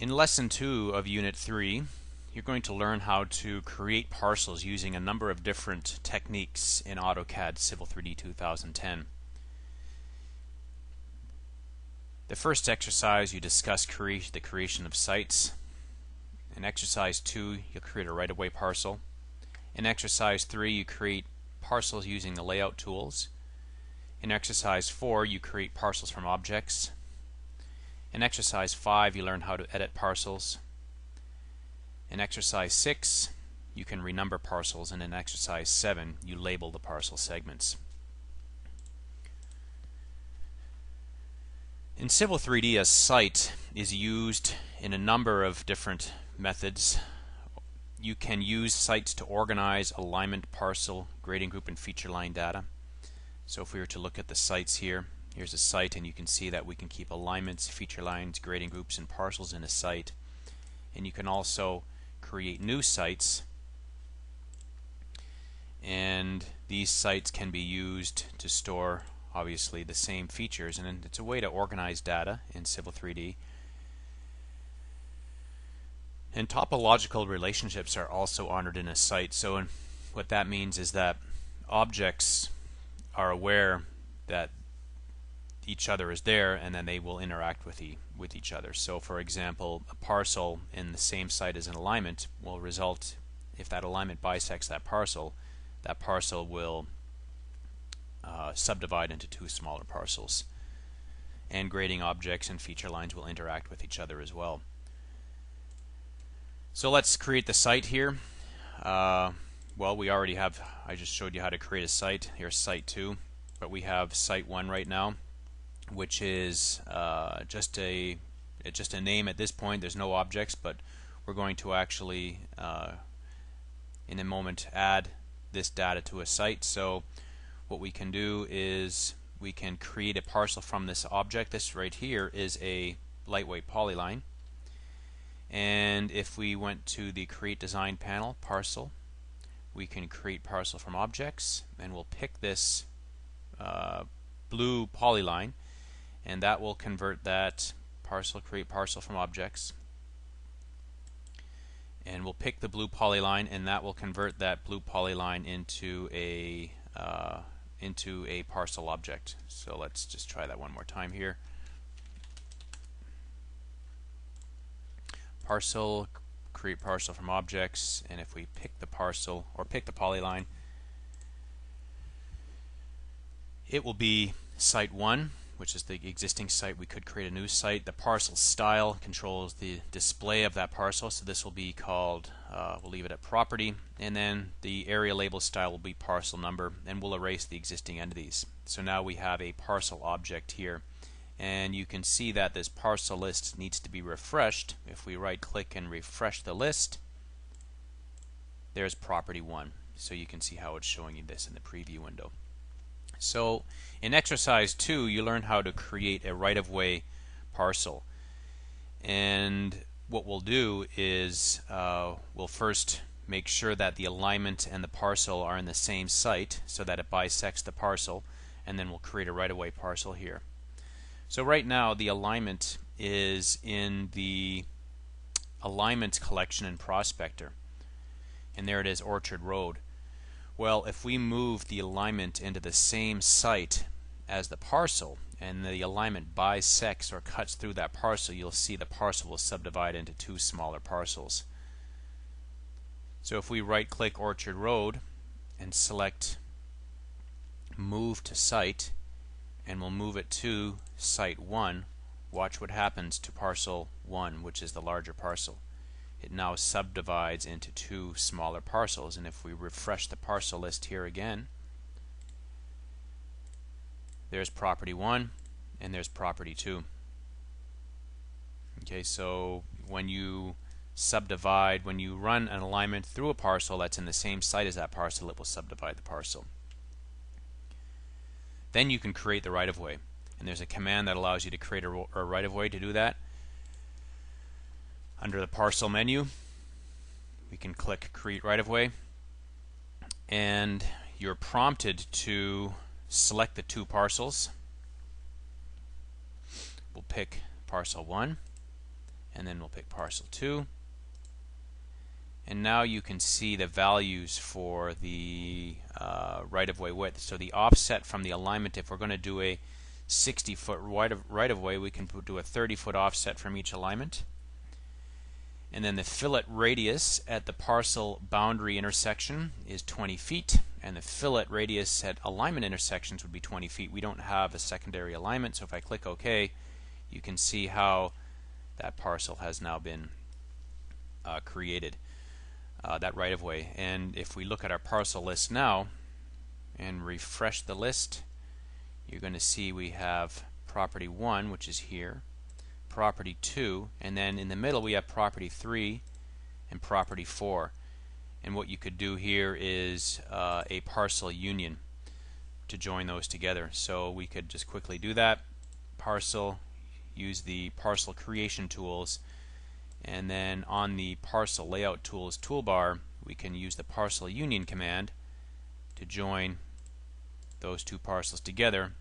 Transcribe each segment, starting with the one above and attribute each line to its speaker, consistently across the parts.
Speaker 1: In Lesson 2 of Unit 3, you're going to learn how to create parcels using a number of different techniques in AutoCAD Civil 3D 2010. The first exercise, you discuss the creation of sites. In Exercise 2, you'll create a right-of-way parcel. In Exercise 3, you create parcels using the layout tools. In Exercise 4, you create parcels from objects. In Exercise 5, you learn how to edit parcels. In Exercise 6, you can renumber parcels, and in Exercise 7, you label the parcel segments. In Civil 3D, a site is used in a number of different methods. You can use sites to organize alignment, parcel, grading group, and feature line data. So if we were to look at the sites here, here's a site, and you can see that we can keep alignments, feature lines, grading groups, and parcels in a site. And you can also create new sites, and these sites can be used to store obviously the same features, and it's a way to organize data in Civil 3D. And topological relationships are also honored in a site. So what that means is that objects are aware that each other is there, and then they will interact with each other. So for example, a parcel in the same site as an alignment will result, if that alignment bisects that parcel will subdivide into two smaller parcels. And grading objects and feature lines will interact with each other as well. So let's create the site here. Well, we already have, I just showed you how to create a site. Here's site 2, but we have site 1 right now, which is just a name at this point. There's no objects, but we're going to actually in a moment add this data to a site. So what we can do is we can create a parcel from this object. This right here is a lightweight polyline, and if we went to the Create Design panel, Parcel, we can create parcel from objects, and we'll pick this blue polyline, and that will convert that parcel, create parcel from objects. And we'll pick the blue polyline, and that will convert that blue polyline into a parcel object. So let's just try that one more time here. Parcel, create parcel from objects, and if we pick the parcel or pick the polyline, it will be site 1, which is the existing site. We could create a new site. The parcel style controls the display of that parcel, so this will be called, we'll leave it at property, and then the area label style will be parcel number, and we'll erase the existing entities. So now we have a parcel object here, and you can see that this parcel list needs to be refreshed. If we right click and refresh the list, there's property 1. So you can see how it's showing you this in the preview window. So in Exercise 2, you learn how to create a right-of-way parcel. And what we'll do is we'll first make sure that the alignment and the parcel are in the same site so that it bisects the parcel, and then we'll create a right-of-way parcel here. So right now the alignment is in the alignment collection in Prospector, and there it is, Orchard Road. Well, if we move the alignment into the same site as the parcel, and the alignment bisects or cuts through that parcel, you'll see the parcel will subdivide into two smaller parcels. So if we right click Orchard Road and select Move to Site, and we'll move it to site 1, watch what happens to parcel 1, which is the larger parcel. It now subdivides into two smaller parcels, and if we refresh the parcel list here again, there's property 1 and there's property 2. Okay, so when you subdivide, when you run an alignment through a parcel that's in the same site as that parcel, it will subdivide the parcel. Then you can create the right-of-way, and there's a command that allows you to create a right-of-way. To do that, under the parcel menu, we can click Create Right-of-Way, and you're prompted to select the two parcels. We'll pick parcel 1, and then we'll pick parcel 2. And now you can see the values for the right-of-way width. So the offset from the alignment, if we're going to do a 60-foot right-of-way, we can do a 30-foot offset from each alignment. And then the fillet radius at the parcel boundary intersection is 20 feet, and the fillet radius at alignment intersections would be 20 feet. We don't have a secondary alignment, so if I click OK, you can see how that parcel has now been created, that right-of-way. And if we look at our parcel list now and refresh the list, you're going to see we have property 1, which is here, property 2, and then in the middle we have property 3 and property 4. And what you could do here is a parcel union to join those together. So we could just quickly do that. Parcel, use the parcel creation tools, and then on the parcel layout tools toolbar we can use the parcel union command to join those two parcels together.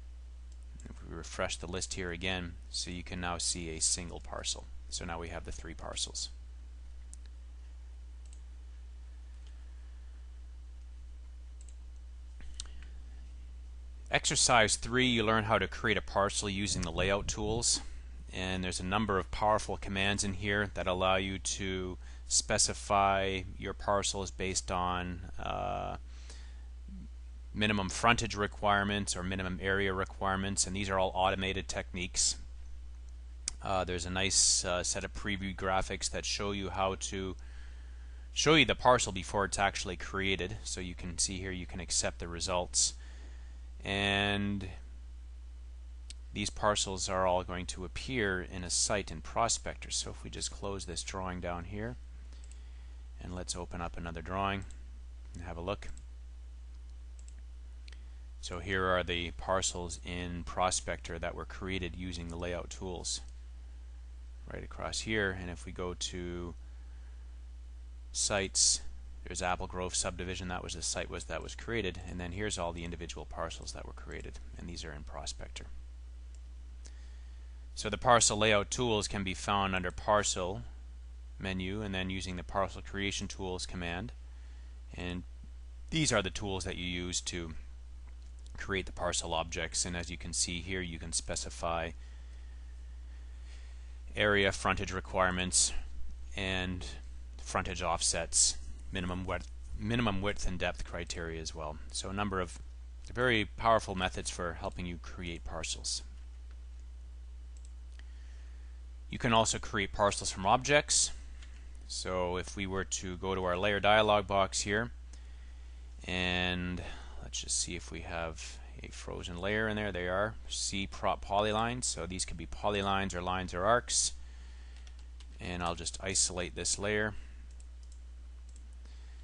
Speaker 1: If we refresh the list here again, so you can now see a single parcel. So now we have the 3 parcels. Exercise 3, you learn how to create a parcel using the layout tools. And there's a number of powerful commands in here that allow you to specify your parcels based on minimum frontage requirements or minimum area requirements, and these are all automated techniques. There's a nice set of preview graphics that show you how to show you the parcel before it's actually created, so you can see here you can accept the results. And these parcels are all going to appear in a site in Prospector. So if we just close this drawing down here and let's open up another drawing and have a look. So here are the parcels in Prospector that were created using the layout tools right across here. And if we go to sites, there's Apple Grove subdivision. That was the site that was created, and then here's all the individual parcels that were created, and these are in Prospector. So the parcel layout tools can be found under Parcel menu, and then using the Parcel Creation Tools command. And these are the tools that you use to create the parcel objects. And as you can see here, you can specify area, frontage requirements, and frontage offsets, minimum width and depth criteria as well. So a number of very powerful methods for helping you create parcels. You can also create parcels from objects. So if we were to go to our layer dialog box here, and let's just see if we have a frozen layer in there. They are C prop polylines, so these could be polylines or lines or arcs. And I'll just isolate this layer.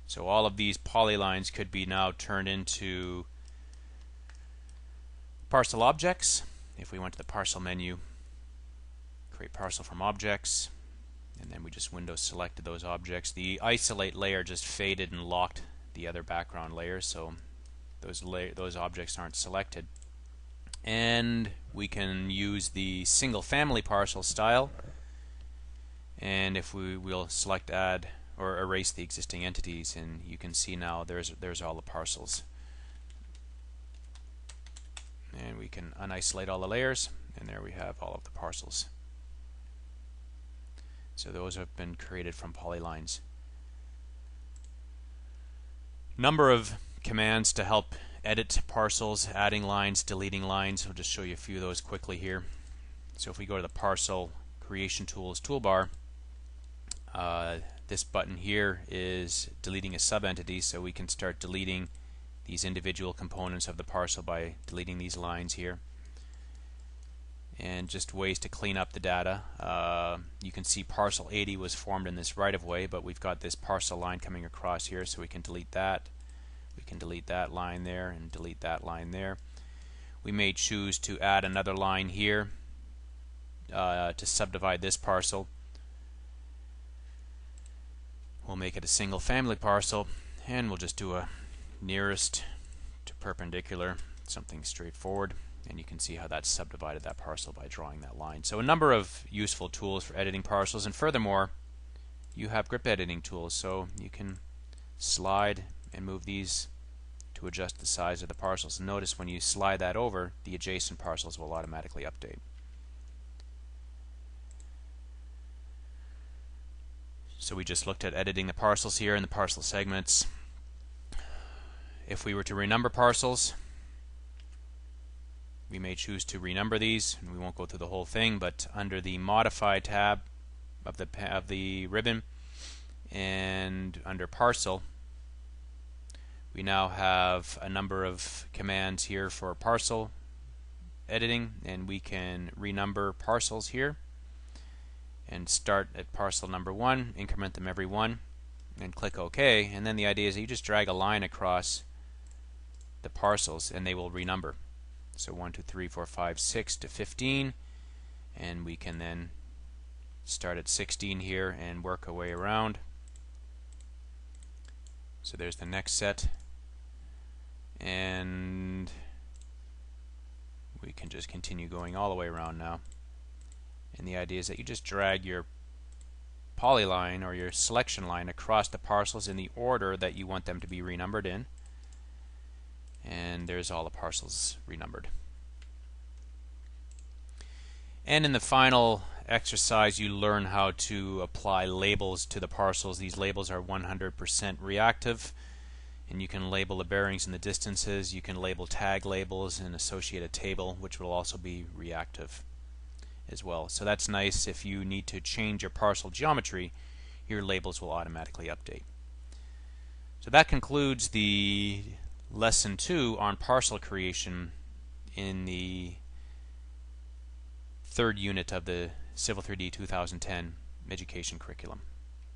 Speaker 1: So all of these polylines could be now turned into parcel objects. If we went to the parcel menu, create parcel from objects, and then we just window selected those objects. The isolate layer just faded and locked the other background layers, so those objects aren't selected. And we can use the single family parcel style, and if we'll select add or erase the existing entities, and you can see now there's all the parcels. And we can unisolate all the layers, and there we have all of the parcels. So those have been created from polylines. Number of commands to help edit parcels, adding lines, deleting lines. I'll just show you a few of those quickly here. So if we go to the Parcel Creation Tools toolbar, this button here is deleting a subentity, so we can start deleting these individual components of the parcel by deleting these lines here. And just ways to clean up the data. You can see parcel 80 was formed in this right-of-way, but we've got this parcel line coming across here, so we can delete that. We can delete that line there and delete that line there. We may choose to add another line here to subdivide this parcel. We'll make it a single family parcel, and we'll just do a nearest to perpendicular, something straightforward. And you can see how that's subdivided that parcel by drawing that line. So a number of useful tools for editing parcels, and furthermore, you have grip editing tools, so you can slide and move these to adjust the size of the parcels. And notice when you slide that over, the adjacent parcels will automatically update. So we just looked at editing the parcels here and the parcel segments. If we were to renumber parcels, we may choose to renumber these, and we won't go through the whole thing, but under the Modify tab of the ribbon and under Parcel, we now have a number of commands here for parcel editing, and we can renumber parcels here and start at parcel number 1, increment them every 1, and click OK. And then the idea is that you just drag a line across the parcels and they will renumber. So 1, 2, 3, 4, 5, 6 to 15, and we can then start at 16 here and work our way around. So there's the next set, and we can just continue going all the way around now. And the idea is that you just drag your polyline or your selection line across the parcels in the order that you want them to be renumbered in. And there's all the parcels renumbered. And in the final exercise, you learn how to apply labels to the parcels. These labels are 100% reactive, and you can label the bearings and the distances. You can label tag labels and associate a table, which will also be reactive as well. So that's nice. If you need to change your parcel geometry, your labels will automatically update. So that concludes the Lesson 2 on parcel creation in the third unit of the Civil 3D 2010 education curriculum.